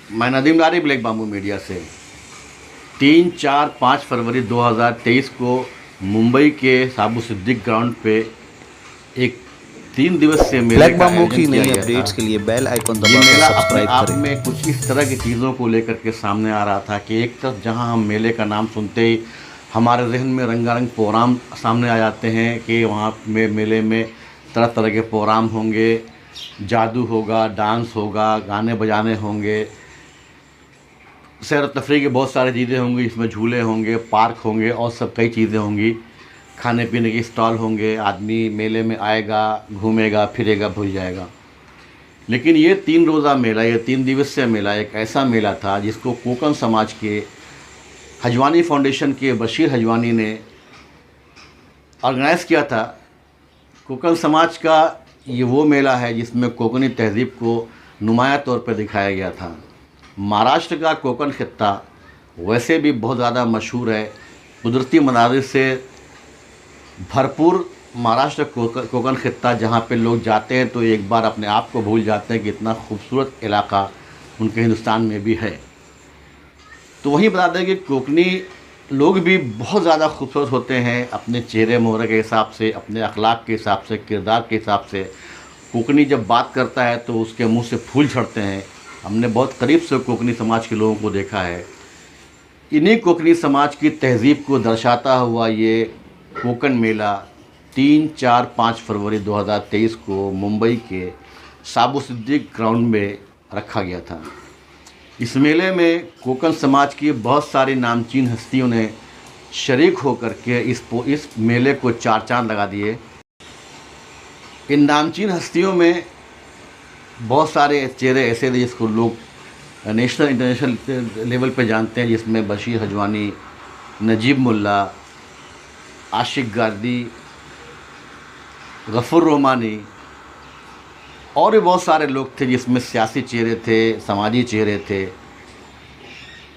मैं नदीम लारी black bamboo media से 3, 4, 5 फरवरी 2023 को मुंबई के साबू सिद्दीक ग्राउंड पे एक 3 दिवसीय मेले ब्लैक का बाम्बू की आयोजन किया नई गया अपडेट्स था। के लिए बेल आइकन ये दबाकर मेला अपने सब्सक्राइब आप करें। में कुछ इस तरह की चीज़ों को लेकर के सामने आ रहा था कि एक तरफ जहां हम मेले का नाम सुनते ही हमारे जहन में रंगारंग प्रोग्राम सामने आ जाते हैं कि वहाँ में मेले में तरह तरह के प्रोग्राम होंगे, जादू होगा, डांस होगा, गाने बजाने होंगे, सैर तफरीह की बहुत सारी चीज़ें होंगी, इसमें झूले होंगे, पार्क होंगे और सब कई चीज़ें होंगी, खाने पीने के स्टॉल होंगे, आदमी मेले में आएगा, घूमेगा फिरेगा, भूल जाएगा। लेकिन ये 3 रोज़ा मेला, ये 3 दिवसीय मेला एक ऐसा मेला था जिसको कोकण समाज के हजवानी फाउंडेशन के बशीर हजवानी ने ऑर्गेनाइज़ किया था। कोकण समाज का ये वो मेला है जिसमें कोकनी तहज़ीब को नुमायाँ तौर पर दिखाया गया था। महाराष्ट्र का कोकण खित्ता वैसे भी बहुत ज़्यादा मशहूर है, कुदरती मनाज़िर से भरपूर महाराष्ट्र कोकण खित्ता, जहाँ पे लोग जाते हैं तो एक बार अपने आप को भूल जाते हैं कि इतना खूबसूरत इलाका उनके हिंदुस्तान में भी है। तो वहीं बता दें कि कोकनी लोग भी बहुत ज़्यादा खूबसूरत होते हैं अपने चेहरे मोहरे के हिसाब से, अपने अखलाक के हिसाब से, किरदार के हिसाब से। कोकनी जब बात करता है तो उसके मुंह से फूल झड़ते हैं। हमने बहुत करीब से कोकनी समाज के लोगों को देखा है। इन्हीं कोकनी समाज की तहज़ीब को दर्शाता हुआ ये कोकण मेला 3, 4, 5 फरवरी 2023 को मुंबई के साबू सिद्दीक ग्राउंड में रखा गया था। इस मेले में कोकण समाज की बहुत सारी नामचीन हस्तियों ने शरीक होकर के इस मेले को 4 चांद लगा दिए। इन नामचीन हस्तियों में बहुत सारे चेहरे ऐसे थे जिसको लोग नेशनल इंटरनेशनल लेवल पे जानते हैं, जिसमें बशीर हजवानी, नजीब मुल्ला, आशिक गार्दी, गफूर रोमानी और भी बहुत सारे लोग थे, जिसमें सियासी चेहरे थे, समाजी चेहरे थे।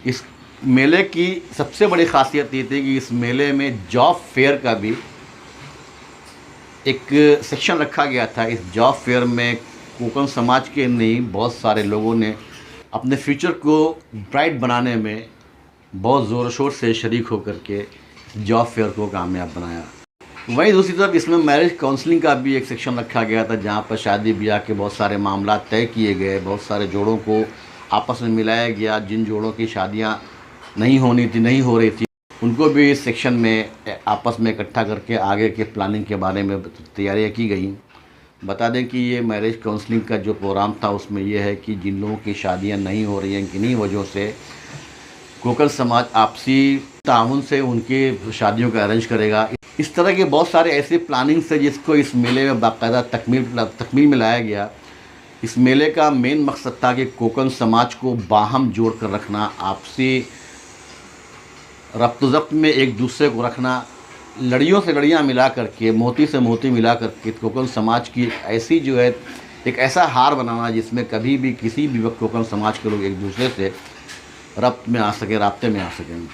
इस मेले की सबसे बड़ी खासियत ये थी कि इस मेले में जॉब फेयर का भी एक सेक्शन रखा गया था। इस जॉब फेयर में कोकण समाज के नहीं बहुत सारे लोगों ने अपने फ्यूचर को ब्राइट बनाने में बहुत ज़ोर शोर से शरीक होकर के जॉब फेयर को कामयाब बनाया। वहीं दूसरी तरफ इसमें मैरिज काउंसलिंग का भी एक सेक्शन रखा गया था, जहां पर शादी ब्याह के बहुत सारे मामला तय किए गए, बहुत सारे जोड़ों को आपस में मिलाया गया। जिन जोड़ों की शादियां नहीं होनी थी, नहीं हो रही थी, उनको भी इस सेक्शन में आपस में इकट्ठा करके आगे के प्लानिंग के बारे में तैयारियां की गई। बता दें कि ये मैरिज काउंसलिंग का जो प्रोग्राम था उसमें यह है कि जिन लोगों की शादियाँ नहीं हो रही हैं, किन्हीं वजहों से कोकण समाज आपसी ताउन से उनकी शादियों का अरेंज करेगा। इस तरह के बहुत सारे ऐसे प्लानिंग से जिसको इस मेले में बाकायदा तकमील में लाया गया। इस मेले का मेन मकसद था कि कोकण समाज को बाहम जोड़ कर रखना, आपसी रब्त ज़ब्त में एक दूसरे को रखना, लड़ियों से लड़ियाँ मिला करके, मोती से मोती मिला करके कोकण समाज की ऐसी जो है एक ऐसा हार बनाना जिसमें कभी भी किसी भी वक्त कोकण समाज के लोग एक दूसरे से रब्त में आ सकें, राब्ते में आ सकें।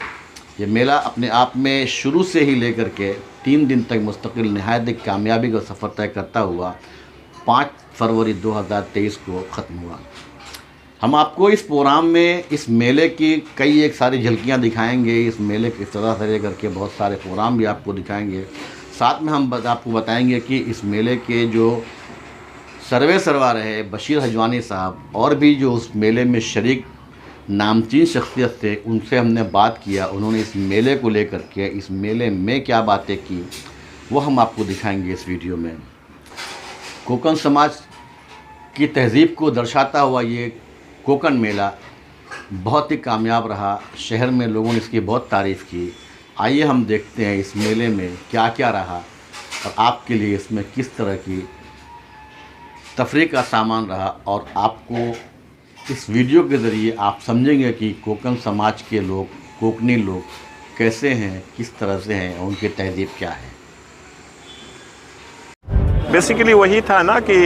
ये मेला अपने आप में शुरू से ही लेकर के 3 दिन तक मुस्तकिल नहायत कामयाबी का सफ़र तय करता हुआ 5 फरवरी 2023 को ख़त्म हुआ। हम आपको इस प्रोग्राम में इस मेले की कई एक सारी झलकियाँ दिखाएंगे। इस मेले के इफ्तिताह से लेकर के बहुत सारे प्रोग्राम भी आपको दिखाएंगे। साथ में हम आपको बताएंगे कि इस मेले के जो सर्वा रहे बशीर हजवानी साहब और भी जो उस मेले में शरीक नामचीन शख्सियत थे, उनसे हमने बात किया। उन्होंने इस मेले को लेकर के, इस मेले में क्या बातें की, वो हम आपको दिखाएंगे इस वीडियो में। कोकण समाज की तहज़ीब को दर्शाता हुआ ये कोकण मेला बहुत ही कामयाब रहा। शहर में लोगों ने इसकी बहुत तारीफ़ की। आइए हम देखते हैं इस मेले में क्या क्या रहा और आपके लिए इसमें किस तरह की तफरीह का सामान रहा, और आपको इस वीडियो के ज़रिए आप समझेंगे कि कोकण समाज के लोग, कोकनी लोग कैसे हैं, किस तरह से हैं, उनकी तहज़ीब क्या है। बेसिकली वही था ना कि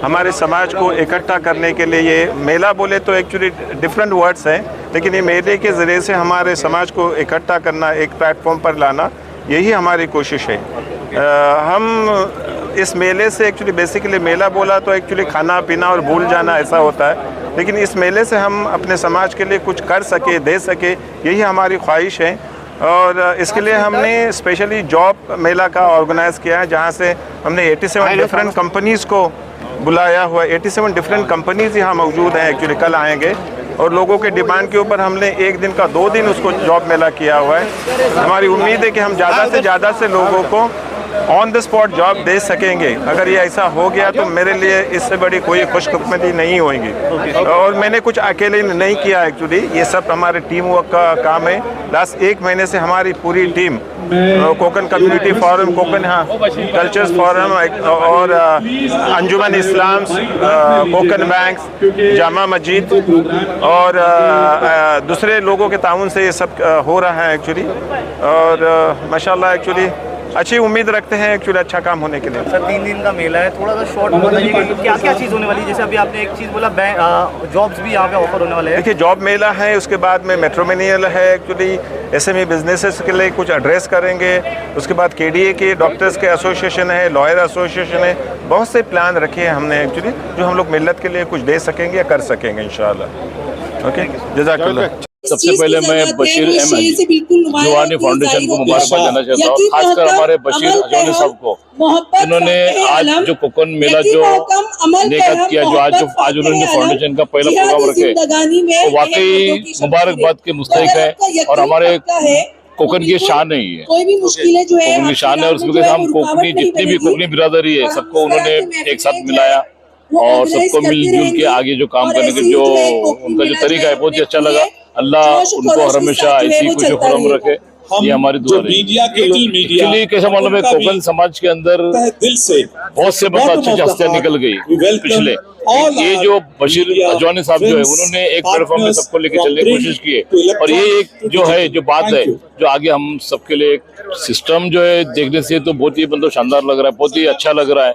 हमारे समाज को इकट्ठा करने के लिए, ये मेला बोले तो एक्चुअली डिफरेंट वर्ड्स हैं, लेकिन ये मेले के ज़रिए से हमारे समाज को इकट्ठा करना, एक प्लेटफॉर्म पर लाना, यही हमारी कोशिश है। हम इस मेले से एक्चुअली बेसिकली मेला बोला तो एक्चुअली खाना पीना और भूल जाना ऐसा होता है, लेकिन इस मेले से हम अपने समाज के लिए कुछ कर सके, दे सके, यही हमारी ख्वाहिश है। और इसके लिए हमने स्पेशली जॉब मेला का ऑर्गेनाइज़ किया है, जहाँ से हमने 87 डिफरेंट कंपनीज़ को बुलाया हुआ है। 87 डिफरेंट कंपनीज़ यहाँ मौजूद हैं, एक्चुअली कल आएंगे, और लोगों के डिमांड के ऊपर हमने एक दिन का 2 दिन उसको जॉब मेला किया हुआ है। हमारी उम्मीद है कि हम ज़्यादा से लोगों को ऑन द स्पॉट जॉब दे सकेंगे। अगर ये ऐसा हो गया तो मेरे लिए इससे बड़ी कोई खुशकिस्मती नहीं होगी। और मैंने कुछ अकेले नहीं किया एक्चुअली, ये सब हमारे टीम वर्क का काम है। लास्ट 1 महीने से हमारी पूरी team Konkan community forum, Konkan cultures forum और अंजुमन इस्लाम, कोकन बैंक, जामा मस्जिद और दूसरे लोगों के ताउन से ये सब हो रहा है एक्चुअली। और माशाल्लाह एक्चुअली अच्छी उम्मीद रखते हैं एक्चुअली अच्छा काम होने के लिए। सर 3 दिन का मेला है, थोड़ा सा शॉर्ट बताइए कि क्या क्या चीज़ होने वाली है। जैसे अभी आपने एक चीज़ बोला जॉब्स भी यहाँ पे ऑफर होने वाले हैं। देखिए जॉब मेला है, उसके बाद में मेट्रोमिनियल है एक्चुअली, SME बिजनेसेस के लिए कुछ एड्रेस करेंगे। उसके बाद KDA के डॉक्टर्स के एसोसिएशन है, लॉयर एसोसिएशन है, बहुत से प्लान रखे हैं हमने एक्चुअली, जो हम लोग मिल्लत के लिए कुछ दे सकेंगे या कर सकेंगे इंशाल्लाह। ओके, जज़ाकल्लाह। सबसे पहले मैं बशीर जुवानी फाउंडेशन को मुबारकबाद देना चाहता हूँ, खासकर हमारे बशीर अजवानी साहब को, उन्होंने आज जो कोकन मेला जो नेकत किया, जो आज उन्होंने फाउंडेशन का पहला प्रोग्राम रखे, तो वाकई मुबारकबाद के मुस्तहिक है और हमारे कोकन की शान है। ये कोकन की शान है और उसमें हम कोकनी जितनी भी कोकनी बिरादरी है सबको उन्होंने एक साथ मिलाया और सबको मिलजुल के आगे जो काम करने के जो उनका जो तरीका है बहुत ही अच्छा लगा। अल्लाह उनको हमेशा ऐसी खुश खुरम रखे, ये हमारी दुआ है। एक्चुअली कैसा मालूम है, कोकन समाज के अंदर बहुत से मतलब अच्छी हस्तियां निकल गई पिछले। ये जो बशीर अजवानी साहब जो है उन्होंने एक प्लेटफॉर्म में सबको लेके चलने की कोशिश की है, और ये एक जो है जो बात है जो आगे हम सबके लिए एक सिस्टम जो है देखने से तो बहुत ही मतलब शानदार लग रहा है, बहुत ही अच्छा लग रहा है।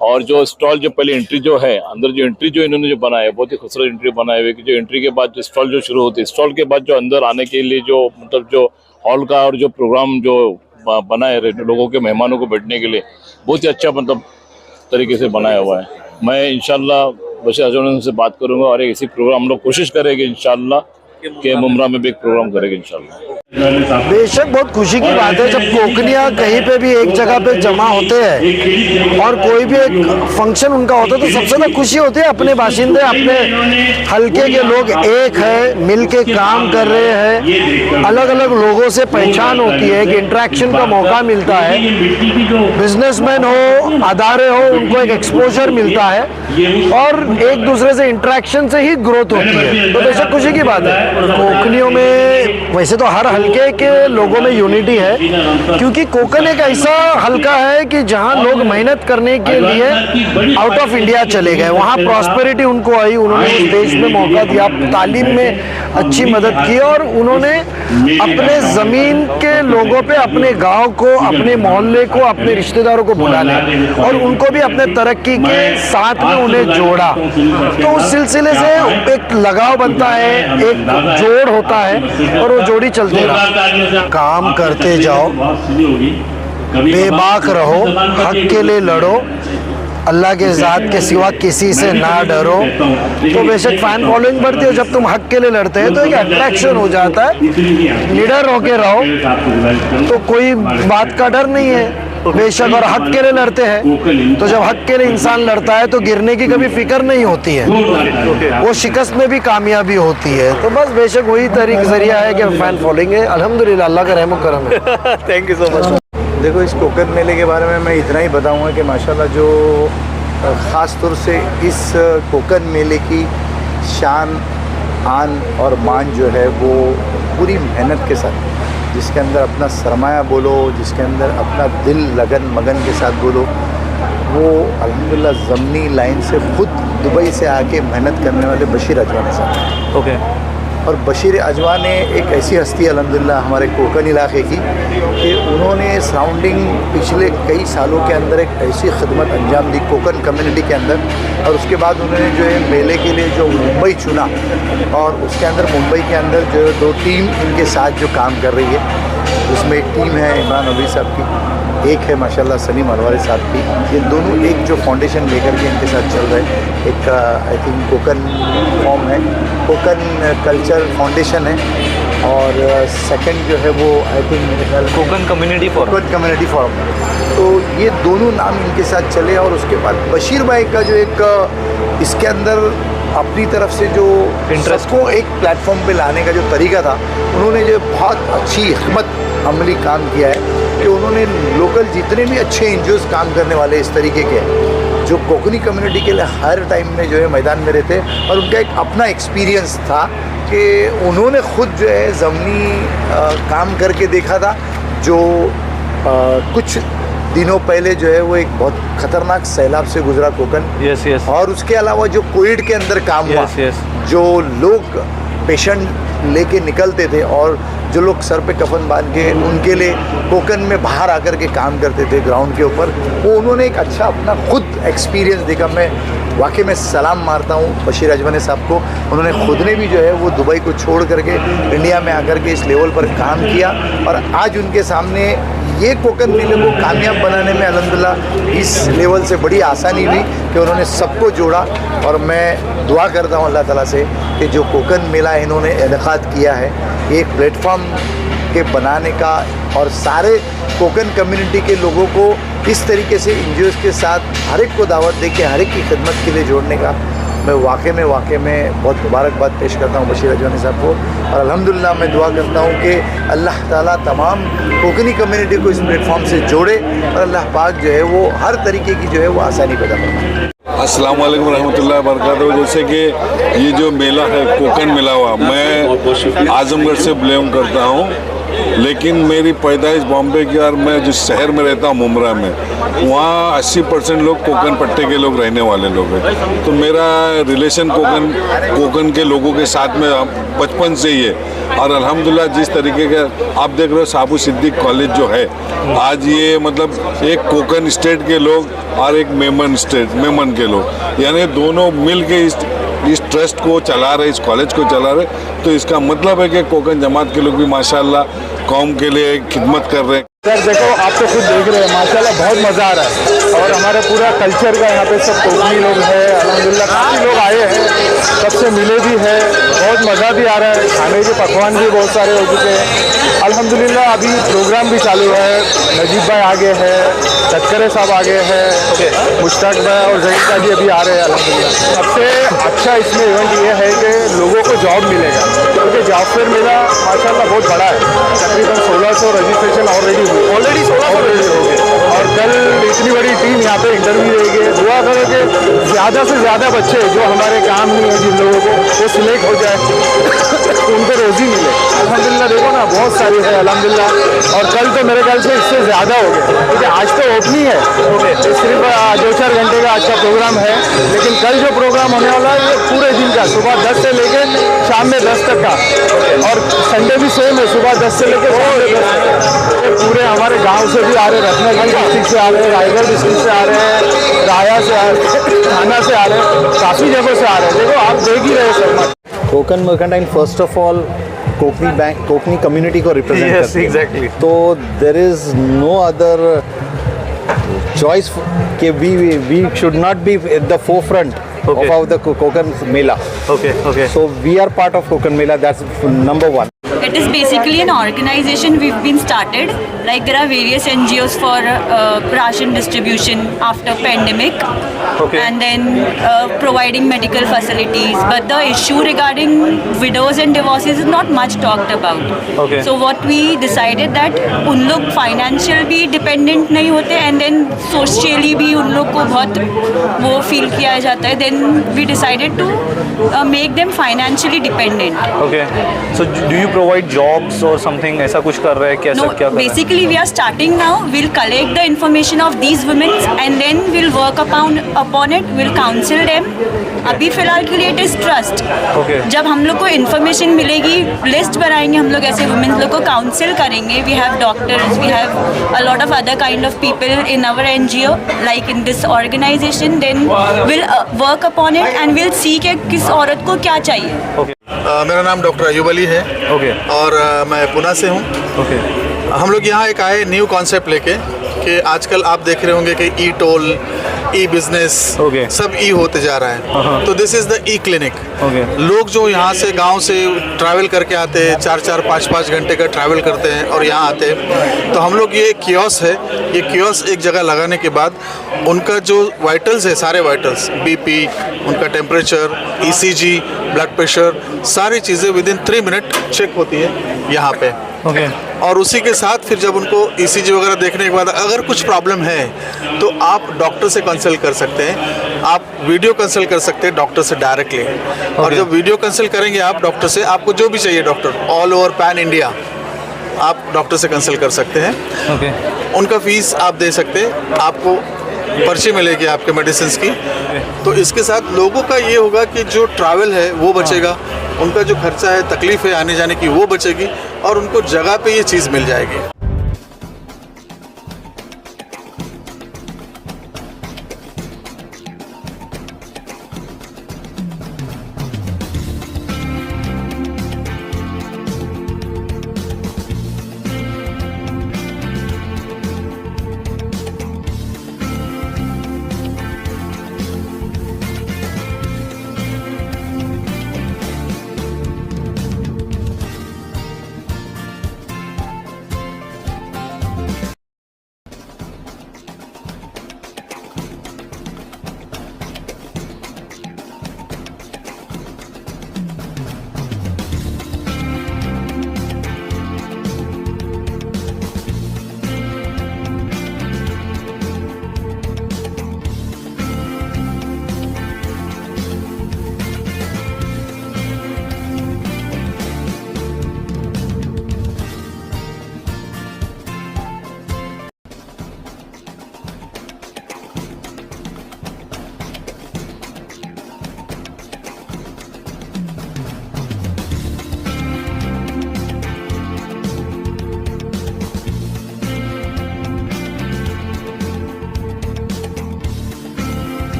और जो स्टॉल जो पहले एंट्री जो है अंदर जो एंट्री जो इन्होंने जो बनाया है बहुत ही खूबसूरत एंट्री बनाए हुए, कि जो एंट्री के बाद जो स्टॉल जो शुरू होती है, स्टॉल के बाद जो अंदर आने के लिए जो मतलब जो हॉल का और जो प्रोग्राम जो बनाए लोगों के मेहमानों को बैठने के लिए बहुत ही अच्छा मतलब तरीके से बनाया हुआ है। मैं इंशाल्लाह बशीर अजवानी से बात करूंगा और एक ऐसी प्रोग्राम हम लोग कोशिश करेंगे इंशाल्लाह कि मुमरा में भी एक प्रोग्राम करेंगे इंशाल्लाह। बेशक बहुत खुशी की बात है जब कोकनिया कहीं पे भी एक जगह पे जमा होते हैं और कोई भी एक फंक्शन उनका होता है तो सबसे ज़्यादा खुशी होती है। अपने बाशिंदे अपने हल्के के लोग एक है, मिल के काम कर रहे हैं, अलग अलग लोगों से पहचान होती है, एक इंटरेक्शन का मौका मिलता है। बिजनेसमैन हो, अदारे हो, उनको एक एक्सपोजर मिलता है और एक दूसरे से इंटरेक्शन से ही ग्रोथ होती है, तो बेशक खुशी की बात है। कोकनियों में वैसे तो हर हल्के के लोगों में यूनिटी है, क्योंकि कोकन एक ऐसा हल्का है कि जहां लोग मेहनत करने के लिए आउट ऑफ इंडिया चले गए, वहां प्रॉस्पेरिटी उनको आई, उन्होंने उस देश में मौका दिया, तालीम में अच्छी मदद की और उन्होंने अपने ज़मीन के लोगों पे, अपने गांव को, अपने मोहल्ले को, अपने रिश्तेदारों को बुलाने और उनको भी अपने तरक्की के साथ में उन्हें जोड़ा। तो उस सिलसिले से एक लगाव बनता है, एक जोड़ होता है और वो जोड़ी चलते रहा। काम करते जाओ, बेबाक रहो, हक के लिए लड़ो, अल्लाह के ज़ात के सिवा किसी से ना डरो। तो बेशक फैन फॉलोइंग बढ़ती है जब तुम हक के लिए लड़ते हैं, तो एक अट्रैक्शन हो जाता है। निडर होके रहो तो कोई बात का डर नहीं है बेशक, और हक के लिए लड़ते हैं तो जब हक के लिए इंसान लड़ता है तो गिरने की कभी फिक्र नहीं होती है, वो शिकस्त में भी कामयाबी होती है। तो बस बेशक वही जरिया है कि फैन फॉलोइंग है। अल्हम्दुलिल्लाह, अल्लाह का रहम करम है। Thank you so much. देखो, इस कोकन मेले के बारे में मैं इतना ही बताऊंगा कि माशाल्लाह जो ख़ास तौर से इस कोकन मेले की शान, आन और मान जो है वो पूरी मेहनत के साथ, जिसके अंदर अपना सरमाया बोलो, जिसके अंदर अपना दिल लगन मगन के साथ बोलो, वो अल्हम्दुलिल्लाह ज़मनी लाइन से ख़ुद दुबई से आके मेहनत करने वाले बशीर अजवानी साहब। ओके। और बशीर अजवानी एक ऐसी हस्ती अल्हम्दुलिल्लाह हमारे कोकन इलाके की कि उन्होंने सराउंडिंग पिछले कई सालों के अंदर एक ऐसी खिदमत अंजाम दी कोकन कम्युनिटी के अंदर, और उसके बाद उन्होंने जो है मेले के लिए जो मुंबई चुना और उसके अंदर मुंबई के अंदर जो 2 टीम इनके साथ जो काम कर रही है, उसमें एक टीम है इमरान नबी साहब की एक है माशाल्लाह सलीम अलवारी साहब की। ये दोनों एक जो फाउंडेशन लेकर के इनके साथ चल रहे हैं, एक आई थिंक कोकन फॉर्म है, कोकन कल्चर फाउंडेशन है, और सेकंड जो है वो आई थिंक मेरे ख्याल कोकन कम्युनिटी फोरम। तो ये दोनों नाम इनके साथ चले। और उसके बाद बशीर भाई का जो एक इसके अंदर अपनी तरफ से जो इंटरेस्ट को एक प्लेटफॉर्म पे लाने का जो तरीका था, उन्होंने जो बहुत अच्छी हिकमत अमली काम किया है कि उन्होंने लोकल जितने भी अच्छे एनजीओज़ काम करने वाले इस तरीके के जो कोकनी कम्युनिटी के लिए हर टाइम में जो है मैदान में रहते, और उनका एक अपना एक्सपीरियंस था कि उन्होंने ख़ुद जो है ज़मीनी काम करके देखा था। जो कुछ दिनों पहले जो है वो एक बहुत ख़तरनाक सैलाब से गुजरा कोकन। Yes yes. और उसके अलावा जो कोविड के अंदर काम हुआ, जो लोग पेशेंट लेके निकलते थे और जो लोग सर पे कफन बांध के उनके लिए कोकन में बाहर आकर के काम करते थे ग्राउंड के ऊपर, वो उन्होंने एक अच्छा अपना खुद एक्सपीरियंस देखा। मैं वाकई में सलाम मारता हूँ बशीर अजमनी साहब को। उन्होंने खुद ने भी जो है वो दुबई को छोड़ करके इंडिया में आकर के इस लेवल पर काम किया, और आज उनके सामने ये कोकन मेले को कामयाब बनाने में अल्हम्दुलिल्लाह इस लेवल से बड़ी आसानी हुई कि उन्होंने सबको जोड़ा। और मैं दुआ करता हूँ अल्लाह ताला से कि जो कोकन मेला इन्होंने इनेकाद किया है, एक प्लेटफॉर्म के बनाने का और सारे कोकन कम्युनिटी के लोगों को इस तरीके से एनजीओज़ के साथ हर एक को दावत दे के हर एक की खिदमत के लिए जोड़ने का, मैं वाकई में बहुत मुबारकबाद पेश करता हूँ बशीर अजमनी साहब को। और अल्हम्दुलिल्लाह मैं दुआ करता हूँ कि अल्लाह ताला तमाम कोकनी कम्युनिटी को इस प्लेटफॉर्म से जोड़े और अल्लाह पाक जो है वो हर तरीके की जो है वो आसानी पैदा फरमाए। अस्सलाम वालेकुम रहमतुल्लाहि व बरकातहू। जैसे कि ये जो मेला है कोकन मेला हुआ, मैं आजमगढ़ से बिलोंग करता हूँ, लेकिन मेरी पैदाइश बॉम्बे की और मैं जिस शहर में रहता हूँ मुमरा में, वहाँ 80% लोग कोकन पट्टे के लोग रहने वाले लोग हैं। तो मेरा रिलेशन कोकन के लोगों के साथ में बचपन से ही है। और अल्हम्दुलिल्लाह जिस तरीके का आप देख रहे हो साबू सिद्दीक कॉलेज जो है, आज ये मतलब एक कोकन स्टेट के लोग और एक मेमन के लोग, यानी दोनों मिल के इस ट्रस्ट को चला रहे, इस कॉलेज को चला रहे। तो इसका मतलब है कि कोकन जमात के लोग भी माशाल्लाह कौम के लिए खिदमत कर रहे हैं। सर देखो, आप तो खुद देख रहे हैं माशाल्लाह बहुत मज़ा आ रहा है। और हमारे पूरा कल्चर का यहाँ पे सब कोकनी लोग हैं, अल्हम्दुलिल्लाह काफ़ी लोग आए हैं, सबसे मिले भी हैं, बहुत मज़ा भी आ रहा है। खाने के पकवान भी बहुत सारे हो चुके हैं अल्हम्दुलिल्लाह। अभी प्रोग्राम भी चालू है, नजीब भाई आगे है, तटकरे साहब आगे हैं, मुश्ताक भाई और जहीर का भी अभी आ रहे हैं अल्हम्दुलिल्लाह। सबसे अच्छा इसमें इवेंट ये है कि लोगों को जॉब मिलेगा, क्योंकि जॉब फेयर मेला माशाल्लाह बहुत बड़ा है। तकरीबन 1600 रजिस्ट्रेशन ऑलरेडी हो गए, और कल इतनी बड़ी टीम यहाँ पे इंटरव्यू देगी। दुआ करो कि ज़्यादा से ज़्यादा बच्चे जो हमारे काम नहीं है जिन लोगों को, वो सिलेक्ट हो जाए, उनको रोज़ी मिले। अल्हम्दुलिल्लाह देखो ना, बहुत सारी है अल्हम्दुलिल्लाह। और कल तो मेरे ख्याल से इससे ज़्यादा हो गया, क्योंकि आज तो ओपनिंग है, सिर्फ 2-4 घंटे का आज का प्रोग्राम है, लेकिन कल जो प्रोग्राम होने वाला है ये पूरे दिन का, सुबह 10 से लेकर शाम में 10 तक का। और संडे भी सेम है, सुबह 10 से लेकर शाम में 10 तक। पूरे हमारे गांव से भी आ रहे, रत्नागिरी डिस्ट्रिक्ट से आ रहे हैं, रायगढ़ डिस्ट्रिक्ट से आ रहे हैं, राया से आ रहे हैं, थाना से आ रहे हैं, काफ़ी जगहों से आ रहे हैं। देखो आप देख ही रहे सब। Kokan mercantile first of all Kokani bank, Kokani community को रिप्रेजेंट करती है। एग्जैक्टली। तो there is no other choice कि we should not be at the forefront of the Kokan Mela. Okay. So we are part of Kokan Mela. That's number one. It is basically an organization we've been started. Like there are various NGOs for ration distribution after pandemic, and then providing medical facilities. But the issue regarding widows and divorces is not much talked about. Okay. So what we decided that उन लोग financial भी dependent नहीं होते, and then socially भी उन लोग को बहुत वो feel किया जाता है. Then we decided to make them financially dependent. Okay. So do you provide jobs or something? ऐसा कुछ कर रहे हैं क्या? No, क्या कर रहे हैं? basically we are starting now. We'll collect the information of these women and then we'll work upon it. We'll counsel them. अभी फिलहाल के लिए it is trust. Okay. जब हम लोग को information मिलेगी, list बनाएंगे हम लोग ऐसे women लोग को counsel करेंगे. We have doctors, we have a lot of other kind of people in our NGO, like in this organization. Then we'll work upon it and we'll see कि किस औरत को क्या चाहिए. Okay. मेरा नाम डॉक्टर अयूब अली है। Okay. और मैं पुणे से हूँ। Okay. हम लोग यहाँ एक आए न्यू कॉन्सेप्ट लेके कि आजकल आप देख रहे होंगे कि ई टोल, ई बिजनेस Okay. सब ई होते जा रहा है। तो this is the E clinic. Okay. लोग जो यहाँ से गांव से ट्रैवल करके आते हैं, 4-4, 5-5 घंटे का ट्रैवल करते हैं और यहाँ आते हैं, तो हम लोग ये कियोस है, ये कियोस एक जगह लगाने के बाद उनका जो वाइटल्स है, सारे वाइटल्स, बीपी, उनका टेम्परेचर, ईसीजी, ब्लड प्रेशर, सारी चीज़ें विदिन 3 मिनट चेक होती है यहाँ पे। ओके। और उसी के साथ फिर जब उनको ईसीजी वगैरह देखने के बाद अगर कुछ प्रॉब्लम है तो आप डॉक्टर से कंसल्ट कर सकते हैं, आप वीडियो कंसल्ट कर सकते हैं डॉक्टर से डायरेक्टली। और जब वीडियो कंसल्ट करेंगे आप डॉक्टर से, आपको जो भी चाहिए doctor, all over pan India आप डॉक्टर से कंसल्ट कर सकते हैं। ओके। उनका फीस आप दे सकते हैं, आपको पर्ची मिलेगी आपके मेडिसिन की। तो इसके साथ लोगों का ये होगा कि जो ट्रैवल है वो बचेगा, उनका जो खर्चा है, तकलीफ है आने जाने की, वो बचेगी और उनको जगह पे ये चीज़ मिल जाएगी।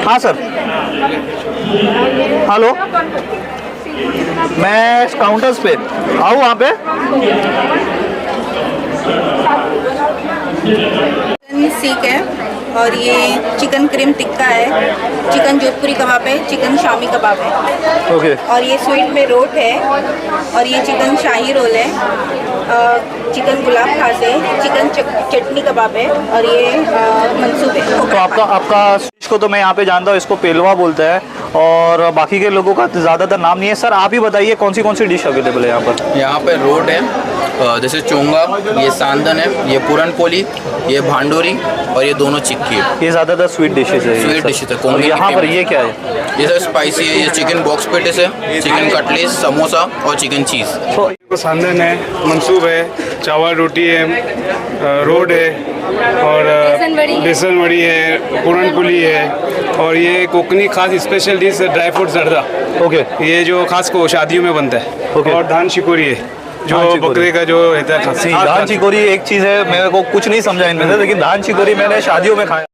हाँ सर, हेलो, मैं काउंटर्स पे आऊँ वहाँ पे? सीख है और ये चिकन क्रीम टिक्का है, चिकन जोधपुरी कबाब है, चिकन शामी कबाब है। ओके। और ये स्वीट में रोट है और ये चिकन शाही रोल है, चिकन गुलाब खास है, चिकन चटनी कबाब है और ये मंसूब है। तो आपका इसको तो मैं यहाँ पे जानता हूँ, इसको पेलवा बोलते हैं और बाकी के लोगों का ज़्यादातर नाम नहीं है। सर आप ही बताइए कौन सी डिश अवेलेबल है यहाँ पर? यहाँ पे रोट है, जैसे चोंगा, ये सांदन है, ये पूरनपोली, ये भांडोरी और ये दोनों चिक्की है। ये ज़्यादातर स्वीट डिशेज है। स्वीट डिशेज है। कोंगी यहाँ पर ये क्या है? ये सर स्पाइसी है, ये चिकन बॉक्स पेटिस है, चिकन कटलेट, समोसा और चिकन चीज़। सांदन है, मंसूब है, चावल रोटी है, रोड है और बेसन बड़ी है, पूरनपोली है और ये कोकनी खास स्पेशल डिश है ड्राई फ्रूट जर्दा। ओके। ये जो खास को शादियों में बनता है। ओके। और धान शिकोरी है जो बकरे का जो रहता है। धान चिकोरी एक चीज़ है, मेरे को कुछ नहीं समझा इनमें से, लेकिन धान चिकोरी मैंने शादियों में खाया।